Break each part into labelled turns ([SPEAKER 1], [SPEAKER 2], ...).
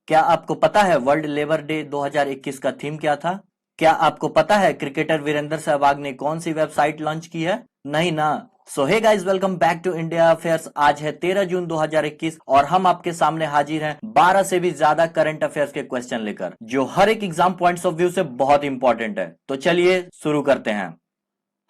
[SPEAKER 1] क्या आपको पता है वर्ल्ड लेबर डे 2021 का थीम क्या था? क्या आपको पता है क्रिकेटर वीरेंद्र सहवाग ने कौन सी वेबसाइट लॉन्च की है? नहीं ना। So hey guys, welcome back to India affairs. आज है 13 जून 2021 और हम आपके सामने हाजिर हैं 12 से भी ज्यादा करंट अफेयर्स के क्वेश्चन लेकर, जो हर एक एग्जाम पॉइंट्स ऑफ व्यू से बहुत इंपॉर्टेंट है। तो चलिए शुरू करते हैं।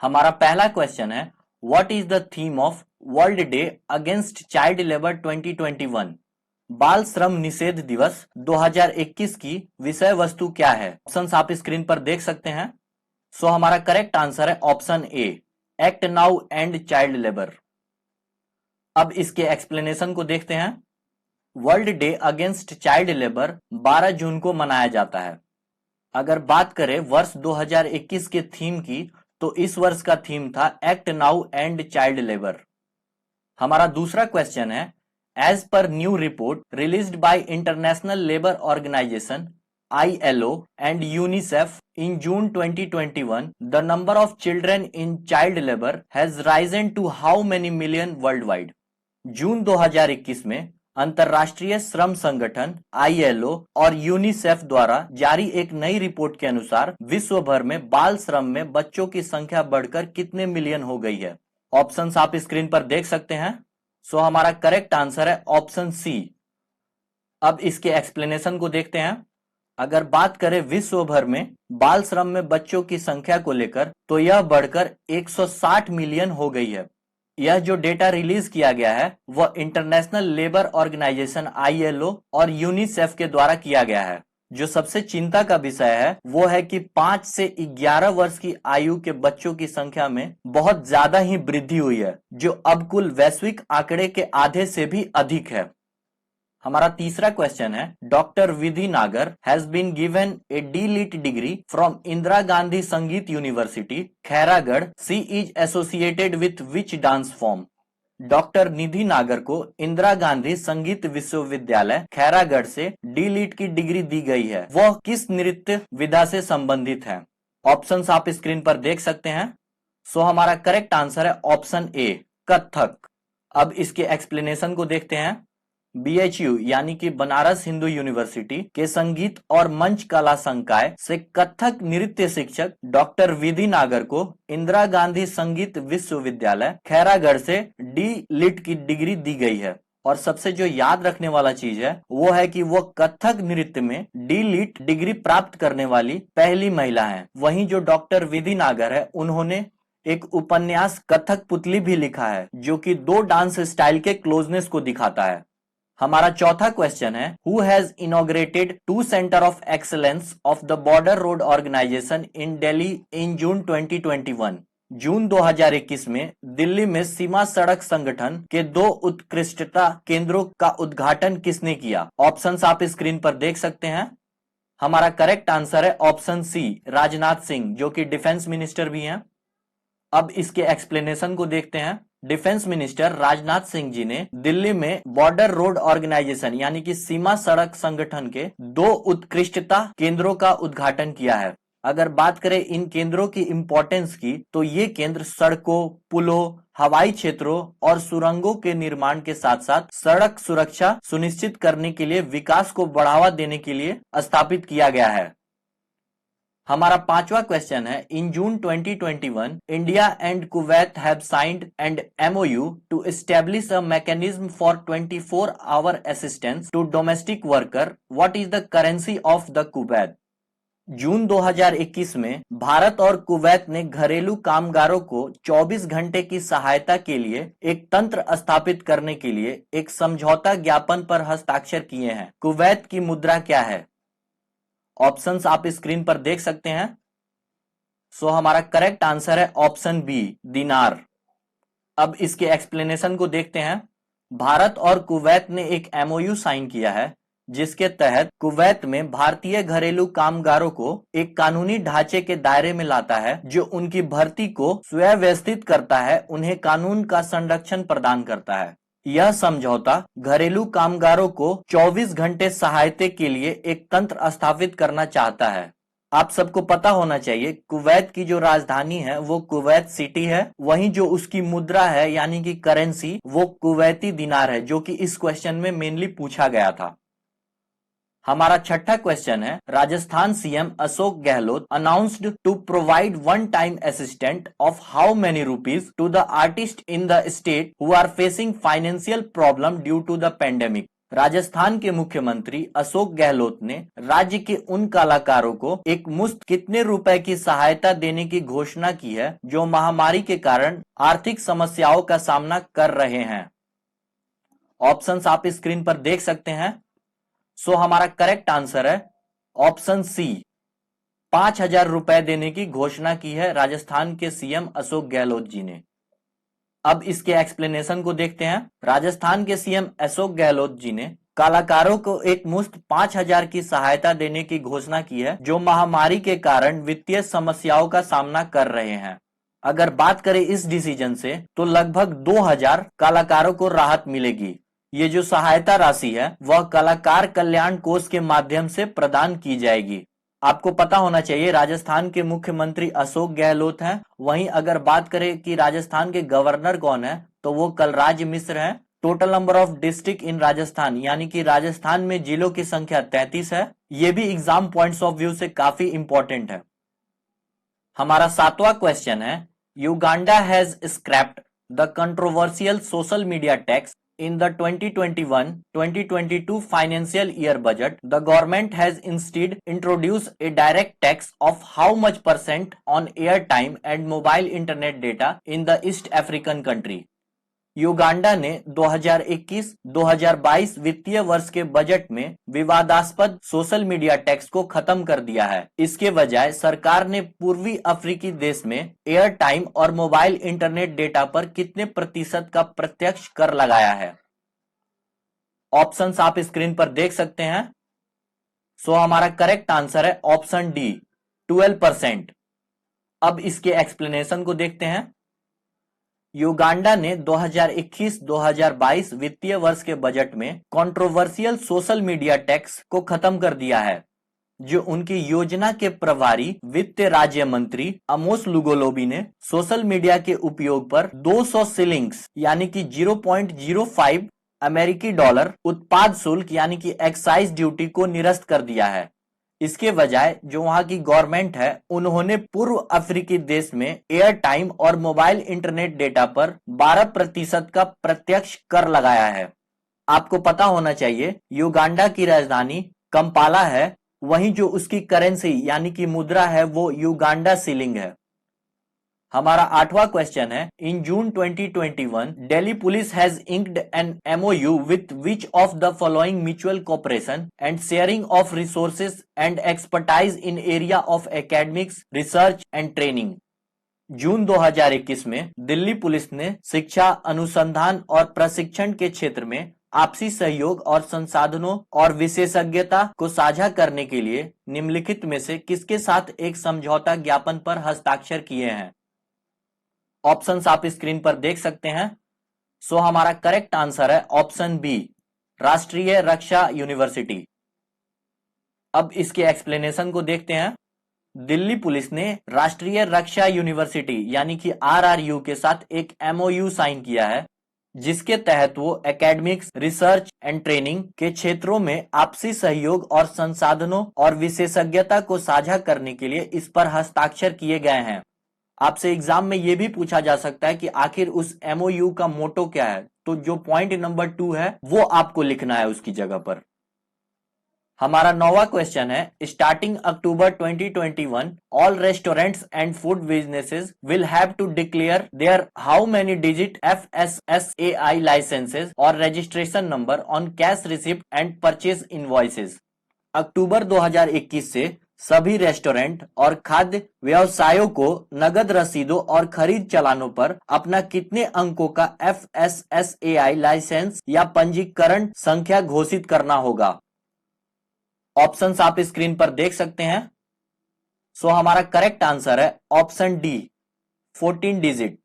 [SPEAKER 1] हमारा पहला क्वेश्चन है, what is the theme of world day against child labour 2021? बाल श्रम निषेध दिवस 2021 की विषय वस्तु क्या है? ऑप्शंस आप स्क्रीन पर देख सकते हैं। सो हमारा करेक्ट आंसर है option A, act now and child labour. अब इसके एक्सप्लेनेशन को देखते हैं। World day against child labour 12 जून को मनाया जाता है। अगर बात करें वर्ष 2021 के थीम की, तो इस वर्ष का थीम था act now and child labour. हमारा दूसरा क्वेश्चन है, as per new report released by International Labour Organization ILO and UNICEF in June 2021, the number of children in child labor has risen to how many million worldwide? जून 2021 में अंतर्राष्ट्रीय श्रम संगठन ILO और UNICEF द्वारा जारी एक नई रिपोर्ट के अनुसार विश्व भर में बाल श्रम में बच्चों की संख्या बढ़कर कितने मिलियन हो गई है? ऑप्शंस आप स्क्रीन पर देख सकते हैं। सो हमारा करेक्ट आंसर है ऑप्शन सी। अब इसके एक्सप्लेनेशन को देखते हैं। अगर बात करें विश्व भर में बाल श्रम में बच्चों की संख्या को लेकर, तो यह बढ़कर 160 मिलियन हो गई है। यह जो डेटा रिलीज किया गया है वह इंटरनेशनल लेबर ऑर्गेनाइजेशन ILO और यूनिसेफ के द्वारा किया गया है। जो सबसे चिंता का विषय है वो है कि 5 से 11 वर्ष की आयु के बच्चों की संख्या में बहुत ज्यादा ही वृद्धि हुई है, जो अब कुल वैश्विक आंकड़े के आधे से भी अधिक है। हमारा तीसरा क्वेश्चन है, doctor Vidhi Nagar has been given a D Litt degree from Indira Gandhi Sangeet university Khairagarh. She is associated with which dance form? Doctor Nidhi Nagar को इंदिरा गांधी संगीत विश्वविद्यालय खैरागढ़ से डी.लिट की डिग्री दी गई है। वह किस नृत्य विधा से संबंधित है? ऑप्शंस आप स्क्रीन पर देख सकते हैं। सो हमारा करेक्ट आंसर है ऑप्शन ए, कथक। अब इसके एक्सप्लेनेशन को देखते हैं। BHU यानी कि बनारस हिंदू यूनिवर्सिटी के संगीत और मंच कला संकाय से कथक नृत्य शिक्षक डॉक्टर विधि नागर को इंदिरा गांधी संगीत विश्वविद्यालय खैरागढ़ से डी.लिट की डिग्री दी गई है। और सबसे जो याद रखने वाला चीज है वो है कि वो कथक नृत्य में डी.लिट डिग्री प्राप्त करने वाली पहली महिला है। वहीं जो डॉक्टर विधि नागर है, उन्होंने एक उपन्यास कथक पुतली भी लिखा है, जो कि 2 डांस स्टाइल के क्लोजनेस को दिखाता है। हमारा चौथा क्वेश्चन है, who has inaugurated 2 centre of excellence of the border road organisation in Delhi in June 2021? जून 2021 में दिल्ली में सीमा सड़क संगठन के 2 उत्कृष्टता केंद्रों का उद्घाटन किसने किया? ऑप्शंस आप स्क्रीन पर देख सकते हैं। हमारा करेक्ट आंसर है ऑप्शन सी, राजनाथ सिंह, जो कि डिफेंस मिनिस्टर भी हैं। अब इसके एक्सप्लेनेशन को देखते हैं। डिफेंस मिनिस्टर राजनाथ सिंह जी ने दिल्ली में बॉर्डर रोड ऑर्गेनाइजेशन यानी कि सीमा सड़क संगठन के 2 उत्कृष्टता केंद्रों का उद्घाटन किया है। अगर बात करें इन केंद्रों की इंपॉर्टेंस की, तो ये केंद्र सड़कों, पुलों, हवाई क्षेत्रों और सुरंगों के निर्माण के साथ साथ सड़क सुरक्षा सुनिश्चित करने के लिए विकास को बढ़ावा देने के लिए स्थापित किया गया है। हमारा पांचवा क्वेश्चन है, in June 2021 India and Kuwait have signed an MOU to establish a mechanism for 24 hour assistance to domestic worker. What is the currency of the Kuwait? जून 2021 में भारत और कुवैत ने घरेलू कामगारों को 24 घंटे की सहायता के लिए एक तंत्र स्थापित करने के लिए एक समझौता ज्ञापन पर हस्ताक्षर किए हैं। कुवैत की मुद्रा क्या है? ऑप्शंस आप स्क्रीन पर देख सकते हैं। सो हमारा करेक्ट आंसर है ऑप्शन बी, दिनार। अब इसके एक्सप्लेनेशन को देखते हैं। भारत और कुवैत ने एक MOU साइन किया है, जिसके तहत कुवैत में भारतीय घरेलू कामगारों को एक कानूनी ढांचे के दायरे में लाता है, जो उनकी भर्ती को सुव्यवस्थित करता है, उन्हें कानून का संरक्षण प्रदान करता है। यह समझौता घरेलू कामगारों को 24 घंटे सहायता के लिए एक तंत्र स्थापित करना चाहता है। आप सबको पता होना चाहिए, कुवैत की जो राजधानी है वो कुवैत सिटी है, वहीं जो उसकी मुद्रा है यानी कि करेंसी वो कुवैती दिनार है, जो कि इस क्वेश्चन में मेनली पूछा गया था। हमारा छठा क्वेश्चन है, Rajasthan CM Ashok Gehlot announced to provide one time assistant of how many rupees to the artist in the state who are facing financial problem due to the pandemic. Rajasthan के मुख्यमंत्री अशोक गहलोत ने राज्य के उन कलाकारों को एक मुश्त कितने रुपए की सहायता देने की घोषणा की है जो महामारी के कारण आर्थिक समस्याओं का सामना कर रहे हैं। ऑप्शंस आप स्क्रीन पर देख सकते हैं। हमारा करेक्ट आंसर है ऑप्शन सी, 5,000 रुपए देने की घोषणा की है राजस्थान के सीएम अशोक गहलोत जी ने। अब इसके एक्सप्लेनेशन को देखते हैं। राजस्थान के सीएम अशोक गहलोत जी ने कलाकारों को एक मुश्त 5,000 की सहायता देने की घोषणा की है जो महामारी के कारण वित्तीय समस्याओं का सामना कर रहे हैं। अगर बात करें इस डिसीजन से तो लगभग 2,000 कलाकारों को राहत मिलेगी। ये जो सहायता राशि है वह कलाकार कल्याण कोष के माध्यम से प्रदान की जाएगी। आपको पता होना चाहिए राजस्थान के मुख्यमंत्री अशोक गहलोत हैं। वहीं अगर बात करें कि राजस्थान के गवर्नर कौन है तो वो कलराज मिश्र हैं। Total number of district in Rajasthan यानी कि राजस्थान में जिलों की संख्या 33 है। ये भी एग्जाम पॉइंट्स ऑफ व्यू से काफी इंपॉर्टेंट है। हमारा सातवां क्वेश्चन है, Uganda has scraped the controversial social media tax in the 2021-2022 financial year budget. The government has instead introduced a direct tax of how much percent on airtime and mobile internet data in the East African country. Uganda ने 2021-2022 वित्तीय वर्ष के budget में विवादास्पद social media tax को खत्म कर दिया है। इसके बजाय सरकार ने पूर्वी अफ्रीकी देश में एयर टाइम और मोबाइल इंटरनेट डेटा पर कितने प्रतिशत का प्रत्यक्ष कर लगाया है। ऑप्शंस आप स्क्रीन पर देख सकते हैं। हमारा करेक्ट आंसर है ऑप्शन डी, 12%। अब इसके एक्सप्लेनेशन को देखते हैं। युगांडा ने 2021-2022 वित्तीय वर्ष के बजट में कंट्रोवर्शियल सोशल मीडिया टैक्स को खत्म कर दिया है, जो उनकी योजना के प्रभारी वित्त राज्य मंत्री अमोस लुगोलोबी ने सोशल मीडिया के उपयोग पर 200 शिलिंग्स यानी कि 0.05 अमेरिकी डॉलर उत्पाद शुल्क यानी कि एक्साइज ड्यूटी को निरस्त कर दिया है। इसके बजाय जो वहां की गवर्नमेंट है उन्होंने पूर्व अफ्रीकी देश में एयर टाइम और मोबाइल इंटरनेट डेटा पर 12% का प्रत्यक्ष कर लगाया है। आपको पता होना चाहिए युगांडा की राजधानी कंपाला है, वहीं जो उसकी करेंसी यानी कि मुद्रा है वो युगांडा शिलिंग है। हमारा आठवां क्वेश्चन है, in June 2021 Delhi police has inked an MOU with which of the following mutual cooperation and sharing of resources and expertise in area of academics research and training. जून 2021 में दिल्ली पुलिस ने शिक्षा, अनुसंधान और प्रशिक्षण के क्षेत्र में आपसी सहयोग और संसाधनों और विशेषज्ञता को साझा करने के लिए निम्नलिखित में से किसके साथ एक समझौता ज्ञापन पर हस्ताक्षर किए हैं। ऑप्शंस आप स्क्रीन पर देख सकते हैं। हमारा करेक्ट आंसर है ऑप्शन बी, राष्ट्रीय रक्षा यूनिवर्सिटी। अब इसके एक्सप्लेनेशन को देखते हैं। दिल्ली पुलिस ने राष्ट्रीय रक्षा यूनिवर्सिटी यानी कि RRU के साथ एक MOU साइन किया है, जिसके तहत वो एकेडमिक्स, रिसर्च एंड ट्रेनिंग के क्षेत्रों में आपसी सहयोग और संसाधनों और विशेषज्ञता को साझा करने के लिए इस पर हस्ताक्षर किए गए हैं। आपसे एग्जाम में यह भी पूछा जा सकता है कि आखिर उस MOU का मोटो क्या है, तो जो पॉइंट नंबर 2 है वो आपको लिखना है उसकी जगह पर। हमारा 9वां क्वेश्चन है, starting October 2021 all restaurants and food businesses will have to declare their how many digit FSSAI licences और registration number on cash receipt and purchase invoices. अक्टूबर 2021 से सभी रेस्टोरेंट और खाद्य व्यवसायों को नगद रसीदों और खरीद चालानों पर अपना कितने अंकों का FSSAI लाइसेंस या पंजीकरण संख्या घोषित करना होगा। ऑप्शंस आप स्क्रीन पर देख सकते हैं। हमारा करेक्ट आंसर है ऑप्शन डी, 14 डिजिट।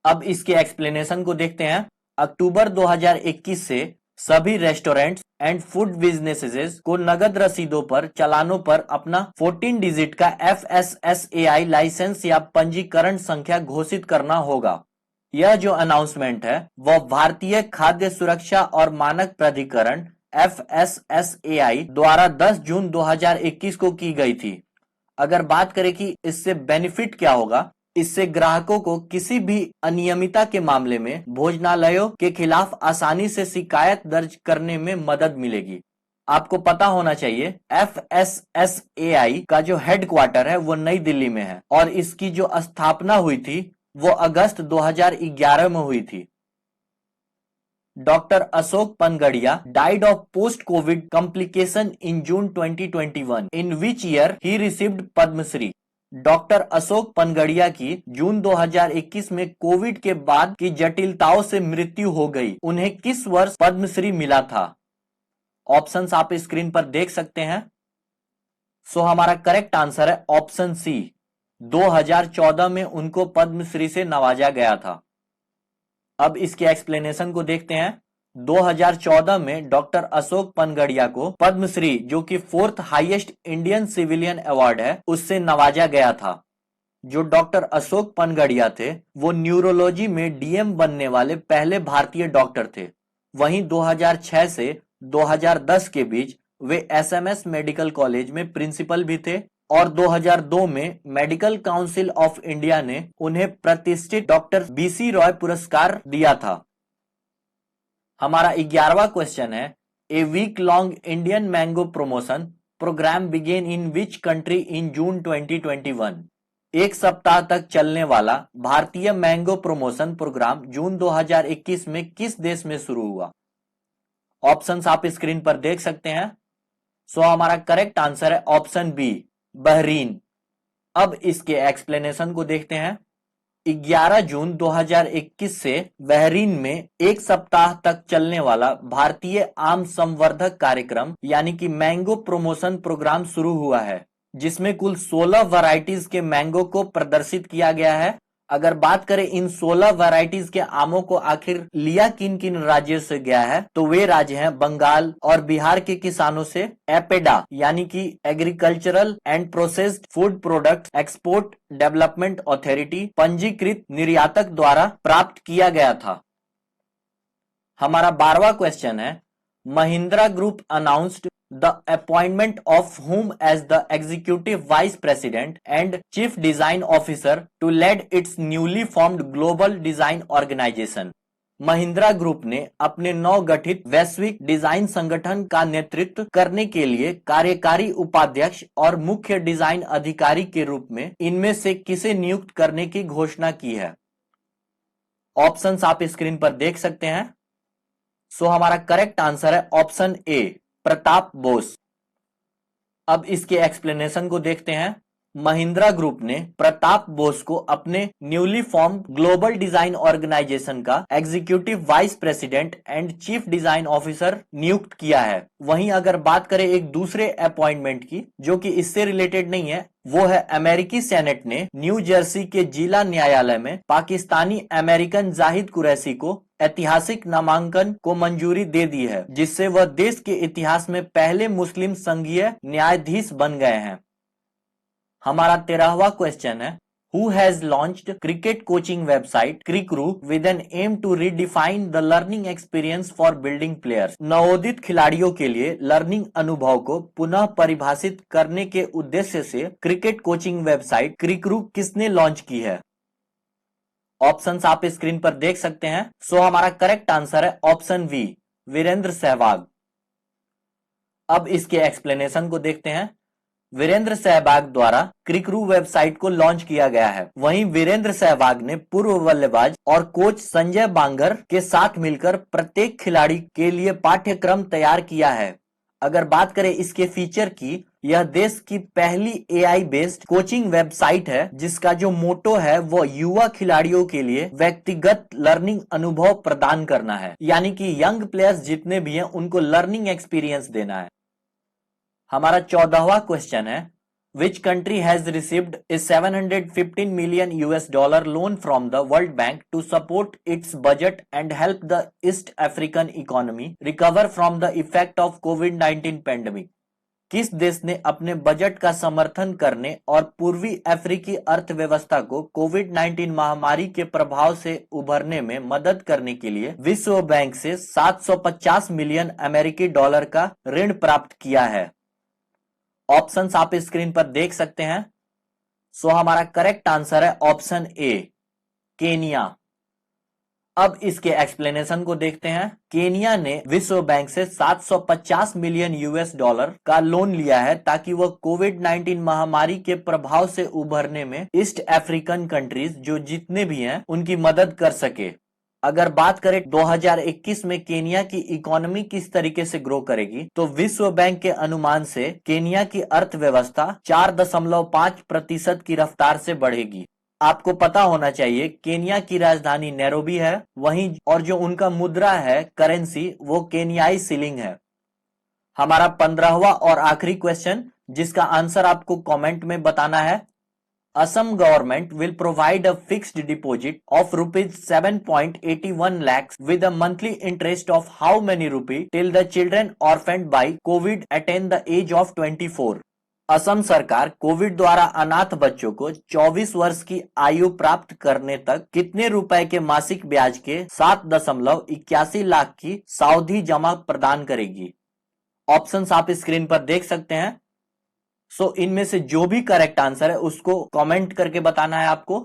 [SPEAKER 1] अब इसके एक्सप्लेनेशन को देखते हैं। अक्टूबर 2021 से सभी रेस्टोरेंट्स एंड फूड बिजनेसेस को नगद रसीदों पर चालानों पर अपना 14 डिजिट का FSSAI लाइसेंस या पंजीकरण संख्या घोषित करना होगा। यह जो अनाउंसमेंट है वह भारतीय खाद्य सुरक्षा और मानक प्राधिकरण FSSAI द्वारा 10 जून 2021 को की गई थी। अगर बात करें कि इससे बेनिफिट क्या होगा, इससे ग्राहकों को किसी भी अनियमितता के मामले में भोजनालयों के खिलाफ आसानी से शिकायत दर्ज करने में मदद मिलेगी। आपको पता होना चाहिए FSSAI का जो हेडक्वार्टर है वो नई दिल्ली में है और इसकी जो स्थापना हुई थी वो अगस्त 2011 में हुई थी। Doctor Ashok Panagariya died of post-COVID complication in June 2021, in which year he received Padmashri. Doctor Ashok Panagariya की जून 2021 में कोविड के बाद की जटिलताओं से मृत्यु हो गई। उन्हें किस वर्ष पद्मश्री मिला था? ऑप्शंस आप स्क्रीन पर देख सकते हैं। सो हमारा करेक्ट आंसर है ऑप्शन सी, 2014 में उनको पद्मश्री से नवाजा गया था। अब इसके एक्सप्लेनेशन को देखते हैं। 2014 में डॉक्टर अशोक पनगड़िया को पद्मश्री, जो कि 4th highest Indian civilian award है, उससे नवाजा गया था। जो डॉक्टर अशोक पनगड़िया थे वो न्यूरोलॉजी में डीएम बनने वाले पहले भारतीय डॉक्टर थे। वहीं 2006 से 2010 के बीच वे एसएमएस मेडिकल कॉलेज में प्रिंसिपल भी थे और 2002 में मेडिकल काउंसिल ऑफ इंडिया ने उन्हें प्रतिष्ठित डॉक्टर बीसी रॉय पुरस्कार दिया था। हमारा 11वां क्वेश्चन है, a week long Indian mango promotion programme begin in which country in June 2021। एक सप्ताह तक चलने वाला भारतीय मैंगो प्रमोशन प्रोग्राम जून 2021 में किस देश में शुरू हुआ? ऑप्शंस आप स्क्रीन पर देख सकते हैं। सो हमारा करेक्ट आंसर है ऑप्शन बी, बहरीन। अब इसके एक्सप्लेनेशन को देखते हैं। 11 जून 2021 से बहरीन में एक सप्ताह तक चलने वाला भारतीय आम संवर्धक कार्यक्रम यानी कि मैंगो प्रमोशन प्रोग्राम शुरू हुआ है, जिसमें कुल 16 वैरायटीज के मैंगो को प्रदर्शित किया गया है। अगर बात करें इन 16 वैरायटीज के आमों को आखिर लिया किन किन राज्यों से गया है, तो वे राज्य हैं बंगाल और बिहार के किसानों से एपेडा यानी कि agricultural and processed food product export development authority पंजीकृत निर्यातक द्वारा प्राप्त किया गया था। हमारा 12वां क्वेश्चन है, Mahindra group announced the appointment of whom as the executive vice president and chief design officer to lead its newly formed global design organization। Mahindra group ने अपने नवगठित वैश्विक डिजाइन संगठन का नेतृत्व करने के लिए कार्यकारी उपाध्यक्ष और मुख्य डिजाइन अधिकारी के रूप में इनमें से किसे नियुक्त करने की घोषणा की है? ऑप्शंस आप स्क्रीन पर देख सकते हैं। सो हमारा करेक्ट आंसर है ऑप्शन ए, प्रताप बोस। अब इसके एक्सप्लेनेशन को देखते हैं। महिंद्रा ग्रुप ने प्रताप बोस को अपने newly form global design organisation का executive vice president and chief design officer नियुक्त किया है। वहीं अगर बात करें एक दूसरे अपॉइंटमेंट की जो कि इससे रिलेटेड नहीं है, वो है अमेरिकी सेनेट ने न्यू जर्सी के जिला न्यायालय में पाकिस्तानी अमेरिकन जाहिद कुरैशी को ऐतिहासिक नामांकन को मंजूरी दे दी है, जिससे वह देश के इतिहास में पहले मुस्लिम संघीय न्यायाधीश बन गए हैं। हमारा 13वां क्वेश्चन है, who has launched cricket coaching website Cricru with an aim to redefine the learning experience for building players. नवोदित खिलाड़ियों के लिए लर्निंग अनुभव को पुनः परिभाषित करने के उद्देश्य से क्रिकेट कोचिंग वेबसाइट क्रिकरू किसने लॉन्च की है? ऑप्शंस आप स्क्रीन पर देख सकते हैं। सो हमारा करेक्ट आंसर है ऑप्शन बी, वीरेंद्र सहवाग। अब इसके एक्सप्लेनेशन को देखते हैं। वीरेंद्र सहवाग द्वारा क्रिकरू वेबसाइट को लॉन्च किया गया है। वहीं वीरेंद्र सहवाग ने पूर्व बल्लेबाज और कोच संजय बांगर के साथ मिलकर प्रत्येक खिलाड़ी के लिए पाठ्यक्रम तैयार किया है। अगर बात करें इसके फीचर की, यह देश की पहली एआई बेस्ड कोचिंग वेबसाइट है जिसका जो मोटो है वो युवा खिलाड़ियों के लिए व्यक्तिगत लर्निंग अनुभव प्रदान करना है, यानी कि यंग प्लेयर्स जितने भी हैं उनको लर्निंग एक्सपीरियंस देना है। हमारा 14वां क्वेश्चन है, which country has received a $715 million loan from the World Bank to support its budget and help the East African economy recover from the effect of COVID pandemic. किस देश ने अपने budget का समर्थन करने और पूर्वी अफ्रीकी अर्थव्यवस्था को कोविड-19 महामारी के प्रभाव से उभरने में मदद करने के लिए विश्व बैंक से 750 मिलियन अमेरिकी डॉलर का ऋण प्राप्त किया है? ऑप्शंस आप स्क्रीन पर देख सकते हैं। सो हमारा करेक्ट आंसर है ऑप्शन ए, केनिया। अब इसके एक्सप्लेनेशन को देखते हैं। केनिया ने विश्व बैंक से 750 मिलियन यूएस डॉलर का लोन लिया है ताकि वह कोविड-19 महामारी के प्रभाव से उभरने में ईस्ट अफ्रीकन कंट्रीज जो जितने भी हैं उनकी मदद कर सके। अगर बात करें 2021 में केनिया की इकोनॉमी किस तरीके से ग्रो करेगी, तो विश्व बैंक के अनुमान से केनिया की अर्थव्यवस्था 4.5% की रफ्तार से बढ़ेगी। आपको पता होना चाहिए केनिया की राजधानी नैरोबी है, वहीं और जो उनका मुद्रा है करेंसी वो केनियाई शिलिंग है। हमारा 15वां और आखिरी क्वेश्चन जिसका आंसर आपको कमेंट में बताना है। Assam government will provide a fixed deposit of rupees 7.81 lakhs with a monthly interest of how many rupee till the children orphaned by COVID attain the age of 24? Assam सरकार कोविड द्वारा अनाथ बच्चों को 24 वर्ष की आयु प्राप्त करने तक कितने रुपए के मासिक ब्याज के 7.81 लाख की सावधि जमा प्रदान करेगी? ऑप्शंस आप स्क्रीन पर देख सकते हैं। सो इनमें से जो भी करेक्ट आंसर है उसको कमेंट करके बताना है आपको।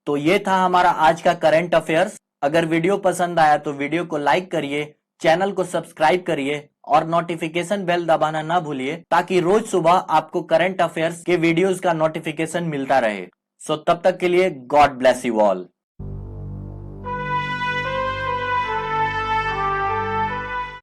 [SPEAKER 1] तो ये था हमारा आज का करंट अफेयर्स। अगर वीडियो पसंद आया तो वीडियो को लाइक करिए, चैनल को सब्सक्राइब करिए और नोटिफिकेशन बेल दबाना ना भूलिए ताकि रोज सुबह आपको करंट अफेयर्स के वीडियोस का नोटिफिकेशन मिलता रहे। सो तब तक के लिए गॉड ब्लेस यू ऑल।